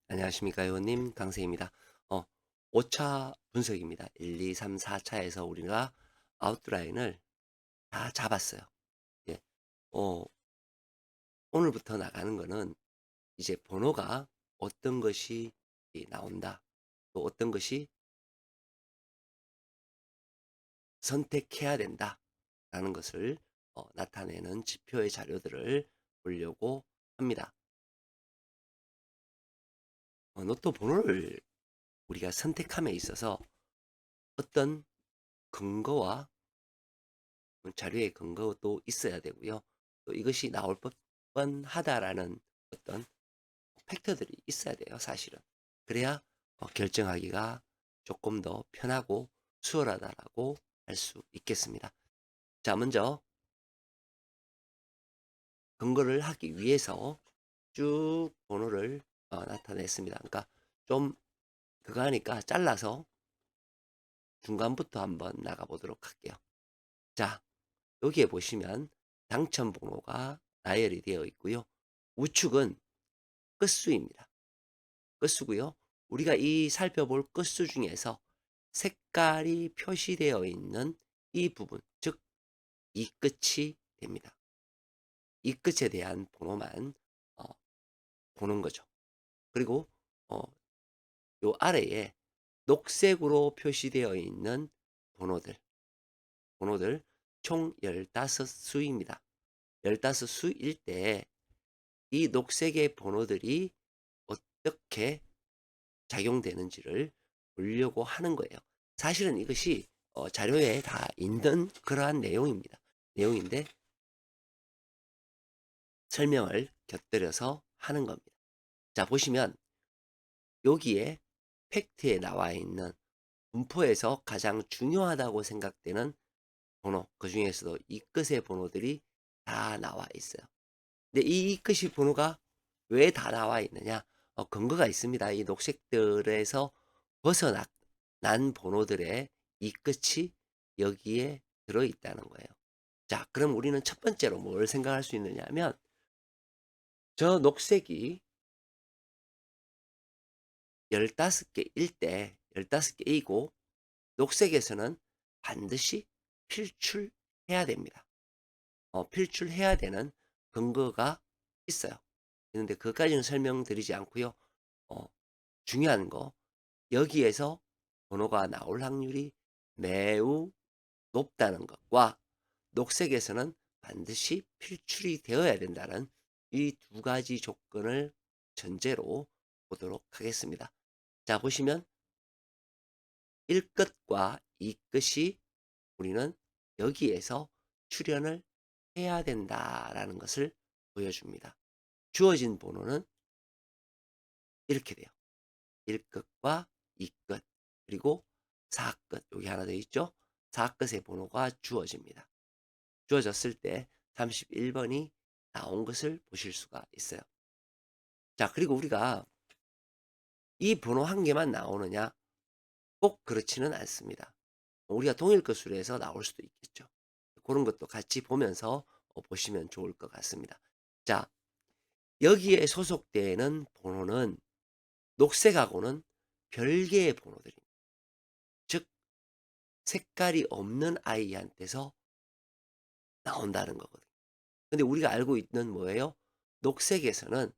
안녕하십니까, 의원님. 강세입니다. 어, 5차 분석입니다. 1, 2, 3, 4차에서 우리가 아웃라인을 다 잡았어요. 예. 어, 오늘부터 나가는 거는 이제 번호가 어떤 것이 나온다. 또 어떤 것이 선택해야 된다. 라는 것을 나타내는 지표의 자료들을 보려고 합니다. 로또 번호를 우리가 선택함에 있어서 어떤 근거와 자료의 근거도 있어야 되고요. 또 이것이 나올 법한하다라는 어떤 팩터들이 있어야 돼요, 사실은. 그래야 결정하기가 조금 더 편하고 수월하다라고 할 수 있겠습니다. 자, 먼저 근거를 하기 위해서 쭉 번호를 나타냈습니다. 그러니까 좀 그거 하니까 잘라서 중간부터 한번 나가보도록 할게요. 자, 여기에 보시면 당첨 번호가 나열이 되어 있고요. 우측은 끝수입니다. 끝수고요. 우리가 이 살펴볼 끝수 중에서 색깔이 표시되어 있는 이 부분, 즉 이 끝이 됩니다. 이 끝에 대한 번호만 어, 보는 거죠. 그리고 어, 요 아래에 녹색으로 표시되어 있는 번호들 총 15수입니다. 15수일 때 이 녹색의 번호들이 어떻게 작용되는지를 보려고 하는 거예요. 사실은 이것이 자료에 다 있는 그러한 내용입니다. 내용인데 설명을 곁들여서 하는 겁니다. 자, 보시면 여기에 팩트에 나와 있는 분포에서 가장 중요하다고 생각되는 번호, 그 중에서도 이 끝의 번호들이 다 나와 있어요. 근데 이 끝이 번호가 왜 다 나와 있느냐? 근거가 있습니다. 이 녹색들에서 벗어난 번호들의 이 끝이 여기에 들어있다는 거예요. 자, 그럼 우리는 첫 번째로 뭘 생각할 수 있느냐 하면 저 녹색이 15개일 때 15개이고 녹색에서는 반드시 필출해야 됩니다. 필출해야 되는 근거가 있어요. 그런데 그것까지는 설명드리지 않고요. 어, 중요한 거 여기에서 번호가 나올 확률이 매우 높다는 것과 녹색에서는 반드시 필출이 되어야 된다는 이 두 가지 조건을 전제로 보도록 하겠습니다. 자, 보시면 1끝과 2끝이 우리는 여기에서 출현을 해야 된다라는 것을 보여줍니다. 주어진 번호는 이렇게 돼요. 1끝과 2끝 그리고 4끝 여기 하나 더 있죠. 4끝의 번호가 주어집니다. 주어졌을 때 31번이 나온 것을 보실 수가 있어요. 자, 그리고 우리가 이 번호 한 개만 나오느냐? 꼭 그렇지는 않습니다. 우리가 동일 것으로 해서 나올 수도 있겠죠. 그런 것도 같이 보면서 보시면 좋을 것 같습니다. 자, 여기에 소속되는 번호는 녹색하고는 별개의 번호들입니다. 즉 색깔이 없는 아이한테서 나온다는 거거든요. 근데 우리가 알고 있는 뭐예요? 녹색에서는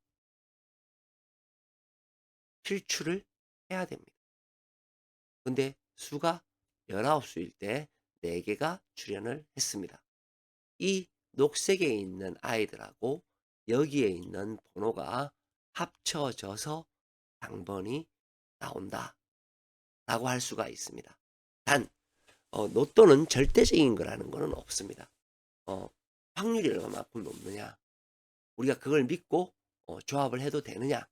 필출을 해야 됩니다. 근데 수가 19수일 때 4개가 출현을 했습니다. 이 녹색에 있는 아이들하고 여기에 있는 번호가 합쳐져서 당번이 나온다 라고 할 수가 있습니다. 단 로또는 절대적인 거라는 것은 없습니다. 어, 확률이 얼마만큼 높느냐 우리가 그걸 믿고 조합을 해도 되느냐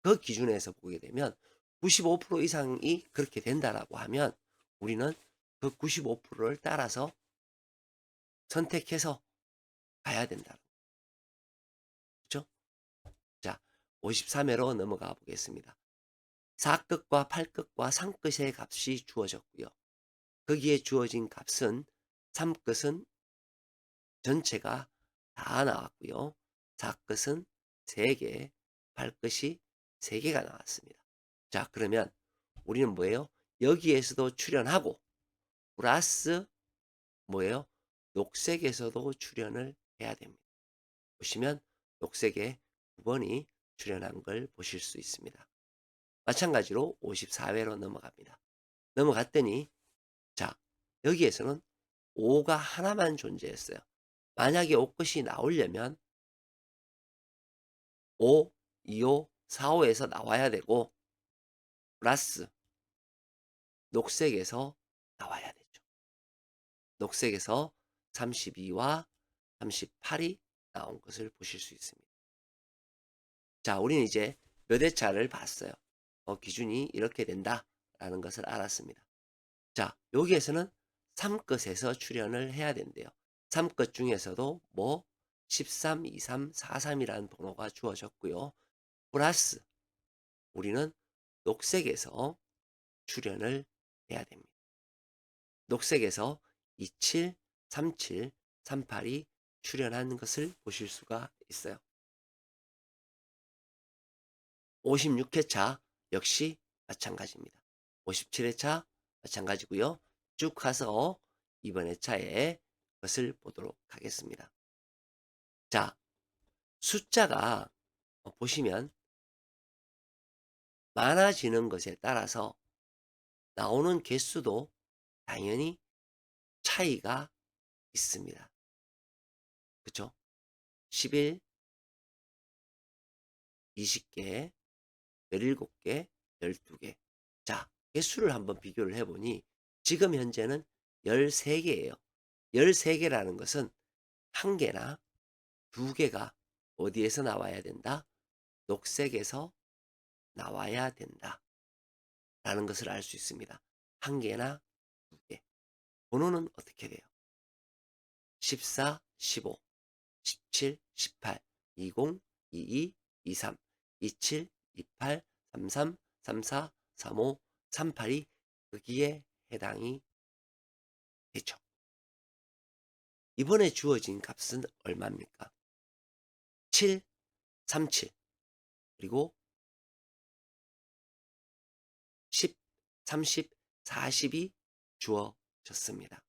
그 기준에서 보게 되면 95% 이상이 그렇게 된다라고 하면 우리는 그 95%를 따라서 선택해서 가야 된다. 그렇죠? 자, 53회로 넘어가 보겠습니다. 4끝과 8끝과 3끝의 값이 주어졌고요. 거기에 주어진 값은 3끝은 전체가 다 나왔고요. 4끝은 3개, 8끝이 3개가 나왔습니다. 자, 그러면 우리는 뭐예요? 여기에서도 출연하고 플러스 뭐예요? 녹색에서도 출연을 해야 됩니다. 보시면 녹색에 9번이 출연한 걸 보실 수 있습니다. 마찬가지로 54회로 넘어갑니다. 넘어갔더니 자, 여기에서는 5가 하나만 존재했어요. 만약에 5끝이 나오려면 5, 2호, 4호에서 나와야 되고 플러스 녹색에서 나와야 되죠. 녹색에서 32와 38이 나온 것을 보실 수 있습니다. 자, 우리는 이제 몇 회차를 봤어요. 기준이 이렇게 된다라는 것을 알았습니다. 자, 여기에서는 3끝에서 출연을 해야 된대요. 3끝 중에서도 뭐 13, 23, 43이라는 번호가 주어졌고요. 플러스 우리는 녹색에서 출연을 해야 됩니다. 녹색에서 27, 37, 38이 출연한 것을 보실 수가 있어요. 56회차 역시 마찬가지입니다. 57회차 마찬가지고요. 쭉 가서 이번 회차에 것을 보도록 하겠습니다. 자, 숫자가 보시면 많아지는 것에 따라서 나오는 개수도 당연히 차이가 있습니다. 그쵸? 11, 20개, 17개, 12개. 자, 개수를 한번 비교를 해보니 지금 현재는 13개예요. 13개라는 것은 1개나 2개가 어디에서 나와야 된다? 녹색에서 나와야 된다. 라는 것을 알 수 있습니다. 1개나 2개. 번호는 어떻게 돼요? 14, 15, 17, 18, 20, 22, 23, 27, 28, 33, 34, 35, 38이 거기에 해당이 되죠. 이번에 주어진 값은 얼마입니까? 7, 37 그리고 10, 30, 40이 주어졌습니다.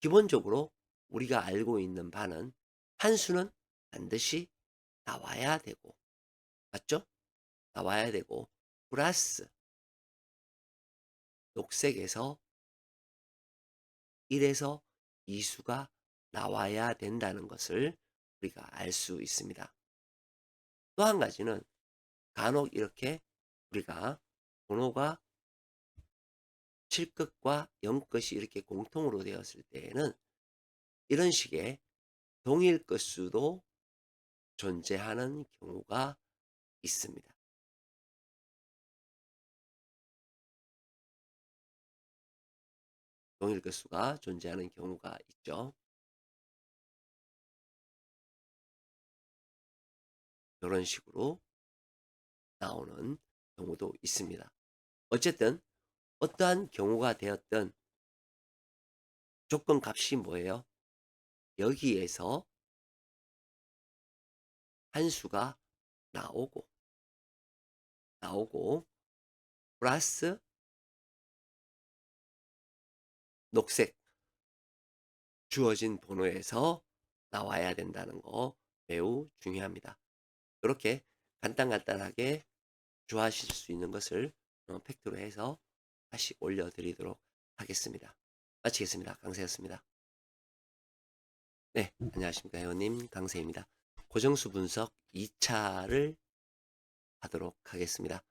기본적으로 우리가 알고 있는 바는 한 수는 반드시 나와야 되고 맞죠? 나와야 되고 플러스 녹색에서 1에서 2수가 나와야 된다는 것을 우리가 알 수 있습니다. 또 한 가지는 간혹 이렇게 우리가 번호가 7끝과 0끝이 이렇게 공통으로 되었을 때에는 이런 식의 동일 끝수도 존재하는 경우가 있습니다. 동일 끝수가 존재하는 경우가 있죠. 이런 식으로 나오는 경우도 있습니다. 어쨌든 어떠한 경우가 되었든 조건 값이 뭐예요? 여기에서 한 수가 나오고 플러스 녹색 주어진 번호에서 나와야 된다는 거 매우 중요합니다. 이렇게 간단하게 주하실 수 있는 것을 팩트로 해서 다시 올려드리도록 하겠습니다. 마치겠습니다. 강세였습니다. 네, 안녕하십니까 회원님 강세입니다. 고정수 분석 2차를 하도록 하겠습니다.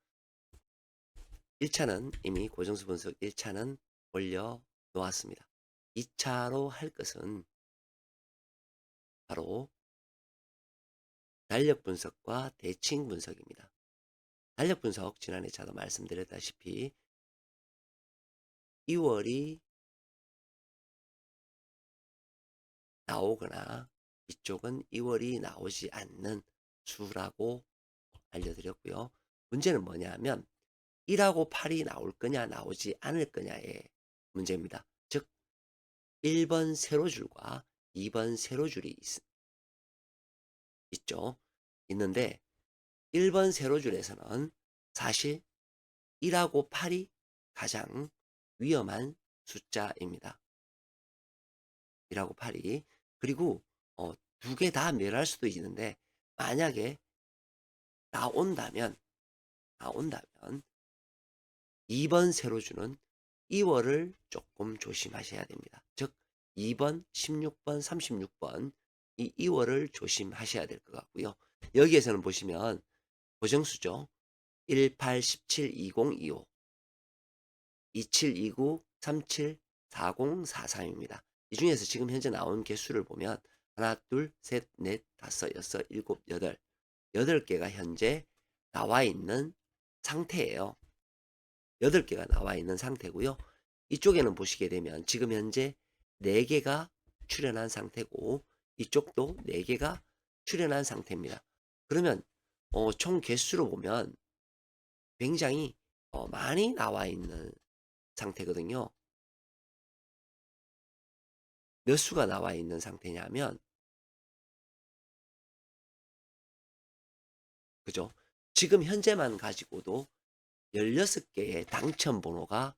1차는 이미 고정수 분석 1차는 올려놓았습니다. 2차로 할 것은 바로 달력 분석과 대칭 분석입니다. 달력 분석 지난해 차도 말씀드렸다시피 2월이 나오거나 이쪽은 2월이 나오지 않는 수라고 알려드렸고요. 문제는 뭐냐면 1하고 8이 나올 거냐 나오지 않을 거냐의 문제입니다. 즉 1번 세로줄과 2번 세로줄이 있죠. 있는데 1번 세로줄에서는 사실 1하고 8이 가장 위험한 숫자입니다. 1하고 8이. 그리고 두 개 다 멸할 수도 있는데 만약에 나온다면 2번 세로줄은 2월을 조금 조심하셔야 됩니다. 즉 2번, 16번, 36번 이 2월을 조심하셔야 될 것 같고요. 여기에서는 보시면 고정수죠. 18, 17, 20, 25, 27, 29, 37, 40, 43입니다. 이 중에서 지금 현재 나온 개수를 보면 하나, 둘, 셋, 넷, 다섯, 여섯, 일곱, 여덟 8개가 현재 나와 있는 상태예요. 8개가 나와 있는 상태고요. 이쪽에는 보시게 되면 지금 현재 4개가 출현한 상태고 이쪽도 4개가 출현한 상태입니다. 그러면 총 개수로 보면 굉장히 많이 나와 있는 상태거든요. 몇 수가 나와 있는 상태냐면 그죠? 지금 현재만 가지고도 16개의 당첨 번호가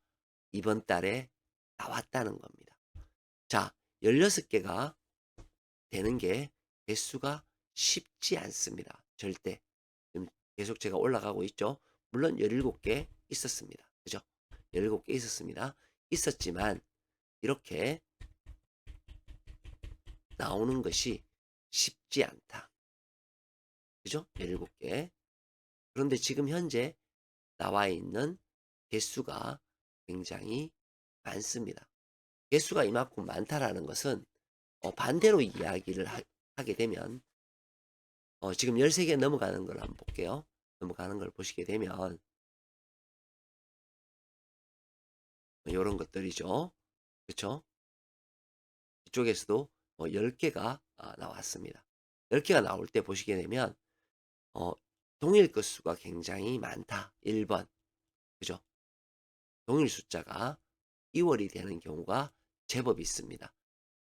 이번 달에 나왔다는 겁니다. 자, 16개가 되는 게 개수가 쉽지 않습니다. 절대. 지금 계속 제가 올라가고 있죠. 물론 17개 있었습니다. 그죠? 17개 있었습니다. 있었지만 이렇게 나오는 것이 쉽지 않다. 그죠? 17개. 그런데 지금 현재 나와 있는 개수가 굉장히 많습니다. 개수가 이만큼 많다라는 것은 반대로 이야기를 하게 되면 지금 13개 넘어가는 걸 한번 볼게요. 넘어가는 걸 보시게 되면 이런 것들이죠. 그렇죠? 이쪽에서도 10개가 나왔습니다. 10개가 나올 때 보시게 되면 동일 건수가 굉장히 많다. 1번. 그죠? 동일 숫자가 2월이 되는 경우가 제법 있습니다.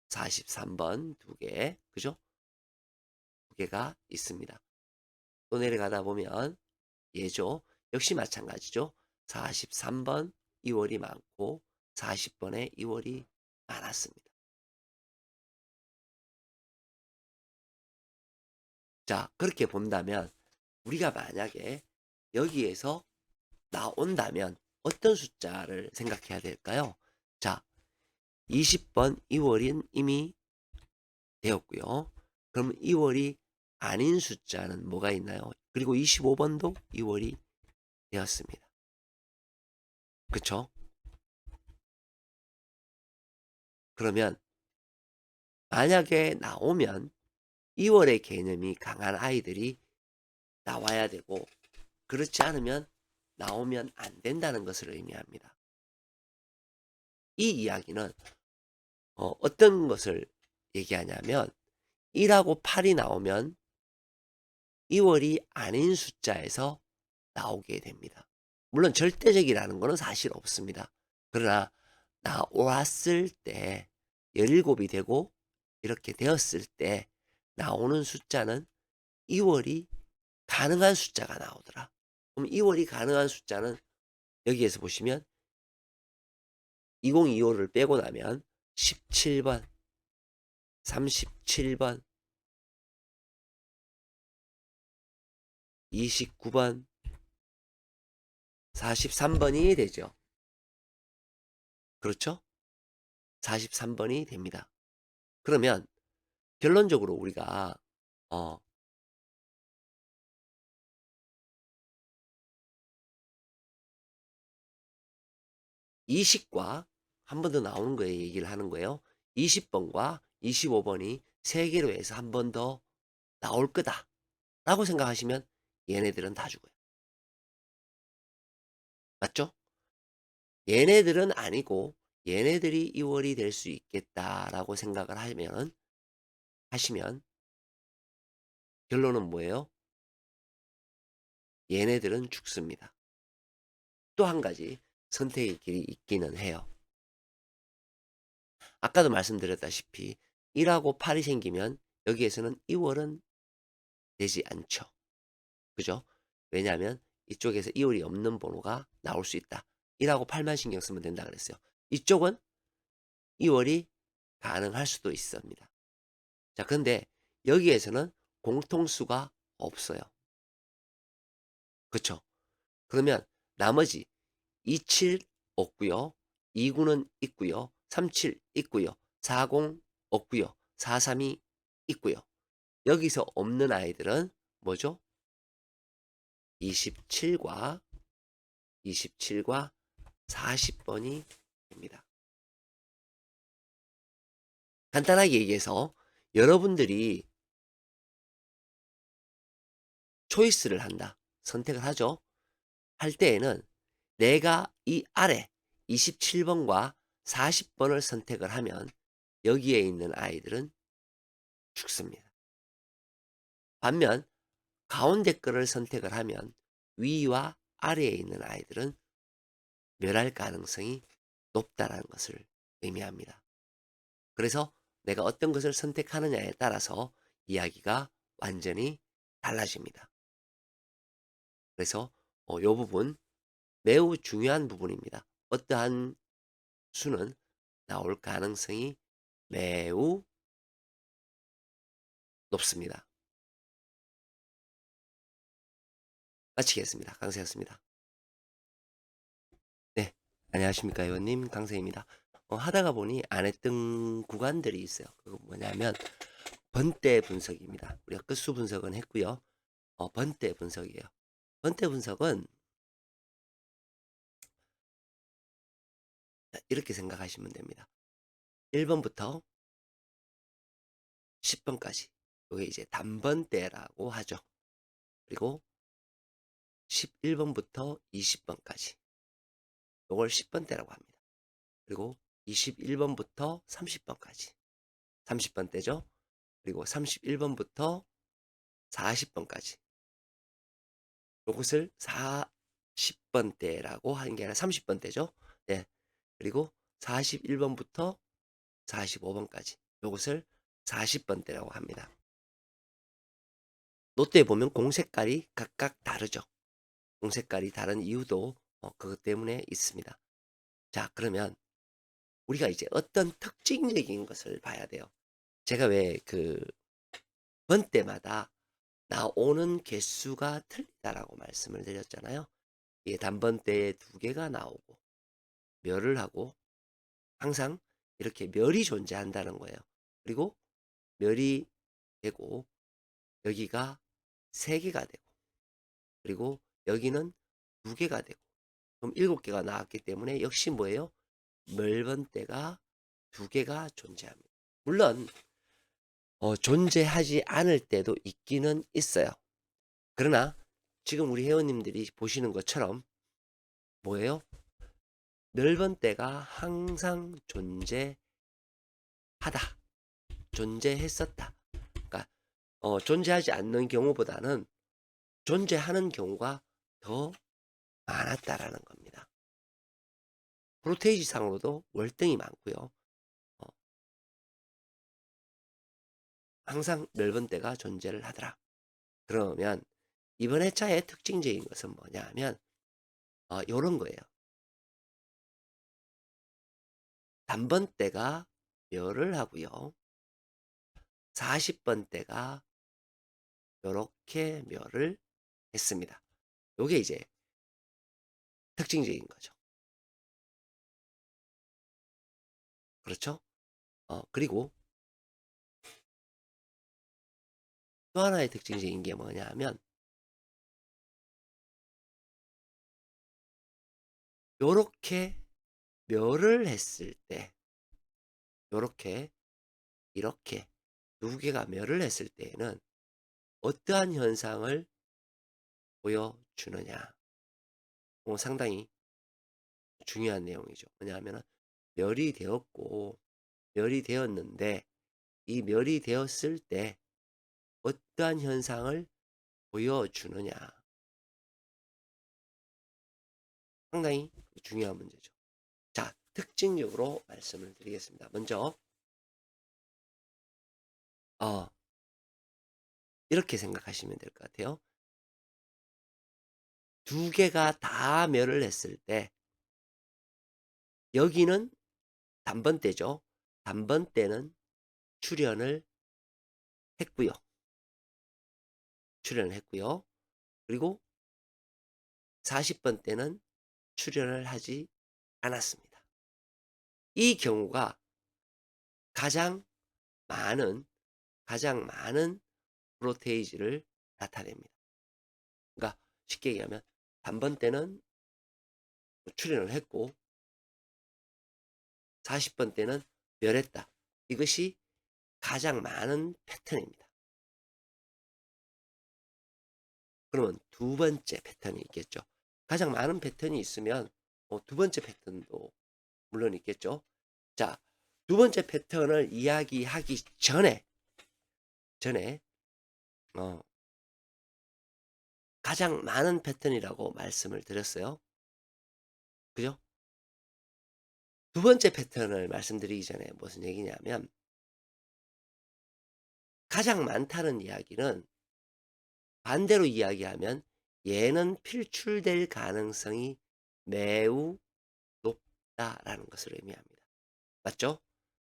43번 2개. 그죠? 2개가 있습니다. 또 내려가다 보면 예죠. 역시 마찬가지죠. 43번 2월이 많고 40번에 2월이 많았습니다. 자, 그렇게 본다면 우리가 만약에 여기에서 나온다면 어떤 숫자를 생각해야 될까요? 자, 20번 2월인 이미 되었고요. 그럼 2월이 아닌 숫자는 뭐가 있나요? 그리고 25번도 2월이 되었습니다. 그쵸? 그러면 만약에 나오면 2월의 개념이 강한 아이들이 나와야 되고 그렇지 않으면 나오면 안 된다는 것을 의미합니다. 이 이야기는 어떤 것을 얘기하냐면 1하고 8이 나오면 2월이 아닌 숫자에서 나오게 됩니다. 물론 절대적이라는 것은 사실 없습니다. 그러나 나왔을 때 17이 되고 이렇게 되었을 때 나오는 숫자는 2월이 가능한 숫자가 나오더라. 그럼 2월이 가능한 숫자는 여기에서 보시면 2025를 빼고 나면 17번, 37번, 29번, 43번이 되죠. 그렇죠? 43번이 됩니다. 그러면 결론적으로 우리가 20과 한 번 더 나오는 거에 얘기를 하는 거예요. 20번과 25번이 3개로 해서 한 번 더 나올 거다 라고 생각하시면 얘네들은 다 죽어요. 맞죠? 얘네들은 아니고 얘네들이 2월이 될 수 있겠다라고 생각을 하시면 결론은 뭐예요? 얘네들은 죽습니다. 또 한 가지 선택의 길이 있기는 해요. 아까도 말씀드렸다시피 1하고 8이 생기면 여기에서는 2월은 되지 않죠. 그죠? 왜냐하면 이쪽에서 이월이 없는 번호가 나올 수 있다. 이라고 8만 신경 쓰면 된다 그랬어요. 이쪽은 이월이 가능할 수도 있습니다. 자, 근데 여기에서는 공통수가 없어요. 그쵸? 그러면 나머지 27 없고요. 29는 있고요. 37 있고요. 40 없고요. 432 있고요. 여기서 없는 아이들은 뭐죠? 27과 27과 40번이 됩니다. 간단하게 얘기해서 여러분들이 초이스를 한다. 선택을 하죠. 할 때에는 내가 이 아래 27번과 40번을 선택을 하면 여기에 있는 아이들은 죽습니다. 반면 가운데 거를 선택을 하면 위와 아래에 있는 아이들은 멸할 가능성이 높다는 것을 의미합니다. 그래서 내가 어떤 것을 선택하느냐에 따라서 이야기가 완전히 달라집니다. 그래서 이 부분 매우 중요한 부분입니다. 어떠한 수는 나올 가능성이 매우 높습니다. 마치겠습니다. 강세였습니다. 네, 안녕하십니까 의원님, 강세입니다. 하다가 보니 안 했던 구간들이 있어요. 그거 뭐냐면 번대 분석입니다. 우리가 끝수 분석은 했고요. 번대 분석이에요. 번대 분석은 이렇게 생각하시면 됩니다. 1번부터 10번까지 이게 이제 단번대라고 하죠. 그리고 11번부터 20번까지 이걸 10번대라고 합니다. 그리고 21번부터 30번까지 30번대죠. 그리고 31번부터 40번까지 이것을 40번대라고 하는 게 아니라 30번대죠. 네. 그리고 41번부터 45번까지 이것을 40번대라고 합니다. 노트에 보면 공 색깔이 각각 다르죠. 공 색깔이 다른 이유도 그것 때문에 있습니다. 자, 그러면 우리가 이제 어떤 특징적인 것을 봐야 돼요. 제가 왜 그 번때마다 나오는 개수가 틀리다라고 말씀을 드렸잖아요. 이게 단번대에 2개가 나오고 멸을 하고 항상 이렇게 멸이 존재한다는 거예요. 그리고 멸이 되고 여기가 3개가 되고 그리고 여기는 2개가 되고 그럼 7개가 나왔기 때문에 역시 뭐예요? 멸번대가 2개가 존재합니다. 물론 존재하지 않을 때도 있기는 있어요. 그러나 지금 우리 회원님들이 보시는 것처럼 뭐예요? 멸번대가 항상 존재하다. 존재했었다. 그러니까 존재하지 않는 경우보다는 존재하는 경우가 더 많았다라는 겁니다. 프로테이지상으로도 월등히 많고요. 항상 멸번대가 존재를 하더라. 그러면 이번 회차의 특징적인 것은 뭐냐 하면 요런 거예요. 단번대가 멸을 하고요. 40번대가 요렇게 멸을 했습니다. 요게 이제 특징적인 거죠. 그렇죠? 그리고 또 하나의 특징적인 게 뭐냐 하면 요렇게 멸을 했을 때 요렇게 이렇게 2개가 멸을 했을 때에는 어떠한 현상을 보여주느냐. 상당히 중요한 내용이죠. 뭐냐 하면은 멸이 되었고 멸이 되었는데 이 멸이 되었을 때 어떠한 현상을 보여주느냐. 상당히 중요한 문제죠. 자, 특징적으로 말씀을 드리겠습니다. 먼저 이렇게 생각하시면 될 것 같아요. 두 개가 다 멸을 했을 때 여기는 단번대죠. 단번대는 출현을 했고요. 출현을 했고요. 그리고 40번 때는 출현을 하지 않았습니다. 이 경우가 가장 많은 프로테이지를 나타냅니다. 그러니까 쉽게 얘기하면 단번 때는 출현을 했고 40번 때는 멸했다. 이것이 가장 많은 패턴입니다. 그러면 두 번째 패턴이 있겠죠. 가장 많은 패턴이 있으면 두 번째 패턴도 물론 있겠죠. 자, 두 번째 패턴을 이야기하기 전에 가장 많은 패턴이라고 말씀을 드렸어요. 그죠? 두 번째 패턴을 말씀드리기 전에 무슨 얘기냐면 가장 많다는 이야기는 반대로 이야기하면 얘는 필출될 가능성이 매우 높다라는 것을 의미합니다. 맞죠?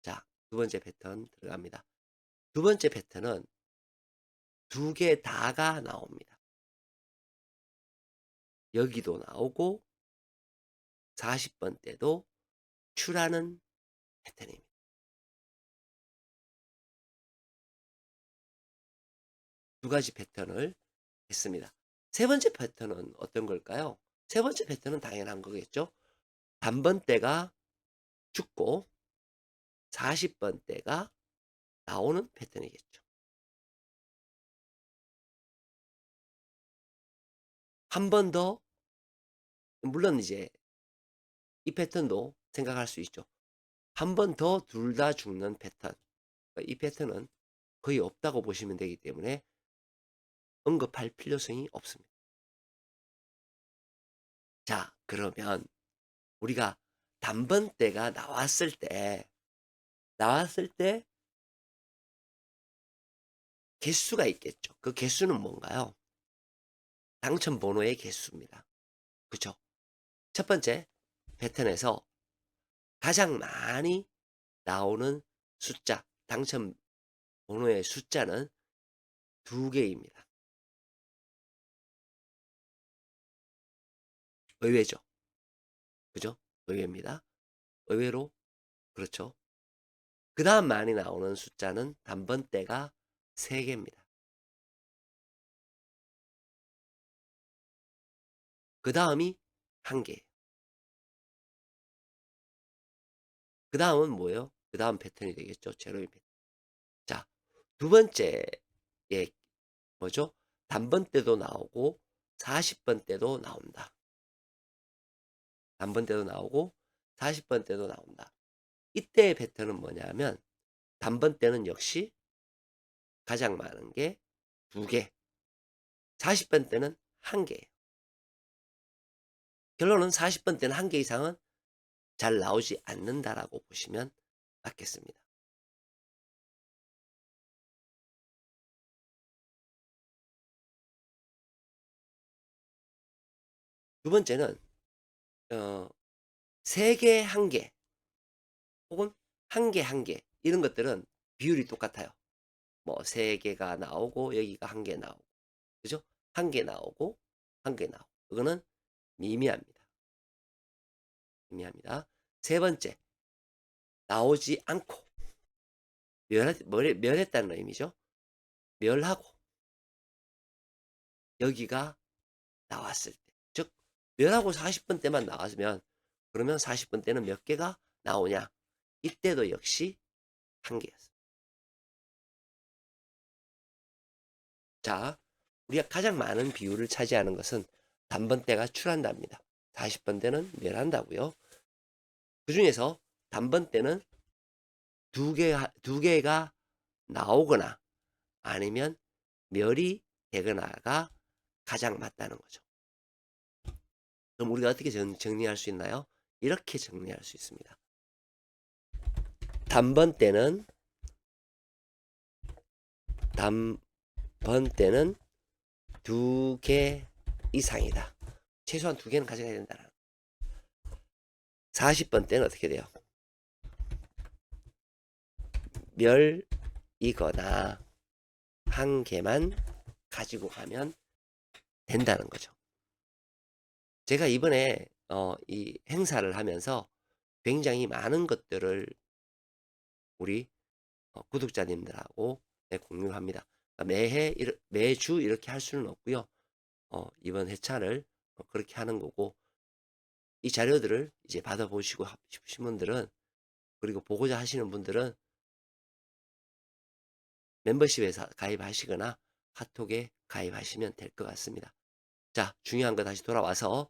자, 두 번째 패턴 들어갑니다. 두 번째 패턴은 두 개 다가 나옵니다. 여기도 나오고 40번 때도 출하는 패턴입니다. 두 가지 패턴을 했습니다. 세 번째 패턴은 어떤 걸까요? 세 번째 패턴은 당연한 거겠죠. 단번대가 죽고 40번대가 나오는 패턴이겠죠. 한 번 더, 물론 이제 이 패턴도 생각할 수 있죠. 한 번 더 둘 다 죽는 패턴. 이 패턴은 거의 없다고 보시면 되기 때문에 언급할 필요성이 없습니다. 자, 그러면 우리가 단번대가 나왔을 때 개수가 있겠죠. 그 개수는 뭔가요? 당첨 번호의 개수입니다. 그죠? 첫 번째 패턴에서 가장 많이 나오는 숫자, 당첨 번호의 숫자는 2개입니다. 의외죠. 그죠? 의외입니다. 의외로 그렇죠. 그 다음 많이 나오는 숫자는 단번대가 3개입니다. 그 다음이 1개예요. 그 다음은 뭐예요? 그 다음 패턴이 되겠죠. 제로인 패턴. 자, 두 번째에 뭐죠? 단번대도 나오고 40번 때도 나온다. 단번대도 나오고 40번 때도 나온다. 이때의 패턴은 뭐냐면 단번대는 역시 가장 많은 게 2개, 40번 때는 1개예요. 결론은 40번 때는 1개 이상은 잘 나오지 않는다라고 보시면 맞겠습니다. 두 번째는 3개, 1개 혹은 1개, 1개 이런 것들은 비율이 똑같아요. 뭐 3개가 나오고 여기가 1개 나오고 그죠? 1개 나오고 1개 나오고 그거는 미미합니다. 미미합니다. 세 번째 나오지 않고 멸했다는 의미죠. 멸하고 여기가 나왔을 때 즉 멸하고 40번 때만 나왔으면 그러면 40번 때는 몇 개가 나오냐 이때도 역시 1개였습니다. 자, 우리가 가장 많은 비율을 차지하는 것은 단번대가 출한답니다. 40번대는 멸한다고요. 그 중에서 단번대는 두 개가 나오거나 아니면 멸이 되거나가 가장 맞다는 거죠. 그럼 우리가 어떻게 정리할 수 있나요? 이렇게 정리할 수 있습니다. 단번대는 두 개 이상이다. 최소한 2개는 가져가야 된다는. 40번 때는 어떻게 돼요? 멸이거나 1개만 가지고 가면 된다는 거죠. 제가 이번에 이 행사를 하면서 굉장히 많은 것들을 우리 구독자님들하고 공유를 합니다. 그러니까 매주 이렇게 할 수는 없고요. 이번 회차를 그렇게 하는 거고, 이 자료들을 이제 받아보시고 싶으신 분들은, 그리고 보고자 하시는 분들은 멤버십에 가입하시거나 카톡에 가입하시면 될 것 같습니다. 자, 중요한 거 다시 돌아와서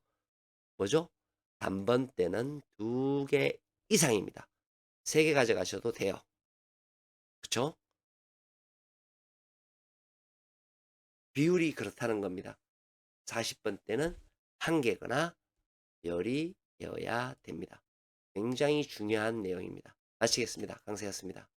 뭐죠? 단번 때는 2개 이상입니다. 3개 가져가셔도 돼요. 그쵸? 비율이 그렇다는 겁니다. 40번 때는 1개거나 열이 되어야 됩니다. 굉장히 중요한 내용입니다. 마치겠습니다. 강세였습니다.